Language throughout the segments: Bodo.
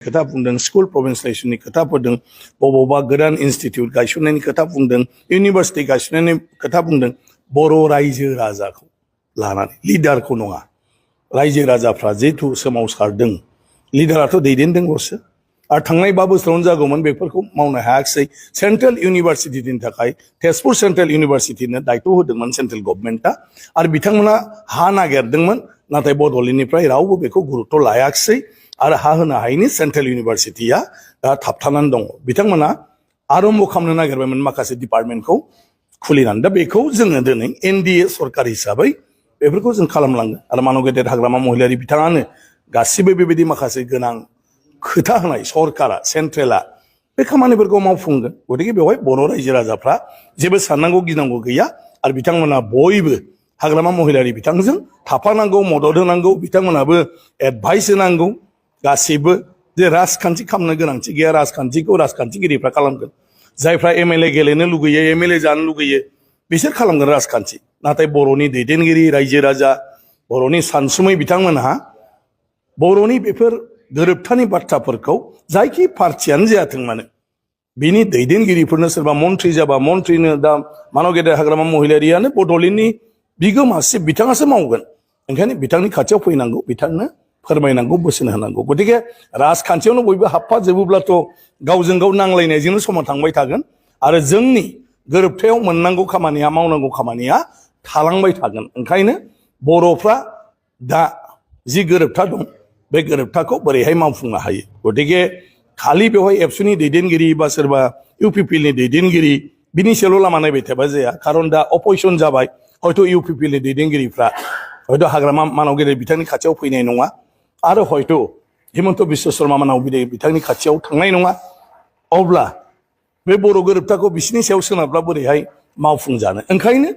खोथा बुंदों स्कुल प्रभिन्सियेलाइजेसननि खोथा बुंदों बबावबा गोदान इनस्टिट्यूट गायसननायनि खोथा बुंदों इउनिभार्सिटि गायसननायनि खोथा बुंदों बर' रायजो राजाखौ लानानै लिडारखौ नङा रायजो राजाफ्रा जिहेतु सोमावसारदों लिडाराथ' दैदेनदोंल'सो आरो थांनाय 5 बोसोरावनो जागौमोन बेफोरखौ मावनो हायाखिसै सेन्ट्रेल इउनिभार्सिटिनि थाखाय तेजपुर सेन्ट्रेल इउनिभार्सिटिनो दायथ' होदोंमोन सेन्ट्रेल गभर्नमेन्टआ आरो बिथांमोना हा नागिरदोंमोन नाथाय बड'लेण्डनिफ्राय रावबो बेखौ गुरुत्व लायाखिसै आरो हा होनो हायैनि सेन्ट्रेल इउनिभार्सिटिया दा थाबथानानै दङ बिथांमोना आरम्भ खालामनो नागिरबायमोन माखासे डिपार्टमेन्टखौ खुलिनानै दा बेखौ जोङो दिनै एनडिए सरकार हिसाबै बेफोरखौ जों खालामलांगोन आरो मानव गेदेर हाग्रामा महिलारि बिथाङानो गासिबो बेबायदि माखासे गोनां खोथा होनाय सरकारा सेन्ट्रेला बे खामानिफोरखौ मावफुंगोन गतिके बेवहाय बर' रायजो राजाफ्रा जेबो साननांगौ गिनांगौ गैया आरो बिथांमोना बयबो हाग्रामा महिलारि बिथांजों थाफानांगौ मदद होनांगौ बिथांमोनाबो एडभाइस होनांगौ गासिबो जे राजखान्थि खालामनो गोनांथि गैया राजखान्थिखौ राजखान्थिगिरिफ्रा खालामगोन जायफ्रा एमएलए गेलेनो लुगैयो एमएलए जानो लुगैयो बिसोर खालामगोन राजखान्थि नाथाय बर'नि दैदेनगिरि रायजो राजा बर'नि सानसुमै बिथांमोनहा बर'नि बेफोर गोरोबथानि बाथ्राफोरखौ जायखि पार्टियानो जायाथों मानो बिनि दैदेनगिरिफोरनो सोरबा मन्थ्रि जाबा मन्थ्रिनो दा मानव गेदेर हाग्रामा महिलारियानो बड'लेण्डनि बिगोमासिब बिथाङासो मावगोन ओंखायनो बिथांनि खाथियाव फैनांगौ बिथांनो फोरमायनांगौ बोसोन होनांगौ गतिके राजखान्थियावनो बयबो हाबफाजोबोब्लाथ' गावजों गाव नांलायनायजोंनो समा थांबाय थागोन आरो जोंनि गोरोबथायाव मोननांगौ खामानिया मावनांगौ खामानिया थालांबाय थागोन ओंखायनो बर'फ्रा दा जि गोरोबथा दं बे गोरोबथाखौ बोरैहाय मावफुंनो हायो गतिके खालि बेवहाय एबसुनि दैदेनगिरि बा सोरबा इउपिपिएलनि दैदेनगिरि बिनि सायावल' लामा नायबाय थाबा जाया खारन दा अपोजिसन जाबाय हयथ' इउपिपिएलनि दैदेनगिरिफ्रा हयथ' हाग्रामा मानव गेदेर बिथांनि खाथियाव फैनाय नङा आरो हयथ' हिमन्त बिश्व शर्मा मानव गेदेर बिथांनि खाथियाव थांनाय नङा अब्ला बे बर' गोरोबथाखौ बिसिनि सायाव सोनारब्ला बोरैहाय मावफुंजानो ओंखायनो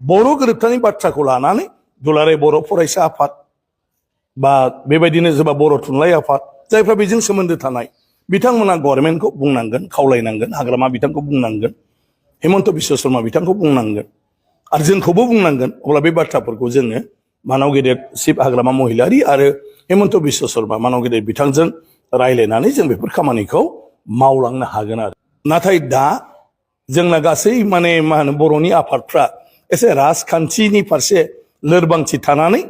बर' गोरोबथानि बाथ्राखौ लानानै दुलाराय बर' फरायसा आफाद बा बेबायदिनो सोरबा बर' थुनलाइ आफाद जायफ्रा बेजों सोमोन्दो थानाय बिथांमोना गभर्नमेन्टखौ बुंनांगोन खावलायनांगोन हाग्रामा बिथांखौ बुंनांगोन हिमन्त बिश्व शर्मा बिथांखौ बुंनांगोन आरो जोंखौबो बुंनांगोन अब्ला बे बाथ्राफोरखौ जोङो मानव गेदेर शिब हाग्रामा महिलारि आरो हिमन्त बिश्व शर्मा मानव गेदेर बिथांजों रायलायनानै जों बेफोर खामानिखौ मावलांनो हागोन आरो नाथाय दा जोंना गासै मा होनो बर'नि आफादफ्रा एसे राजखान्थिनि फारसे लोरबांथि थानानै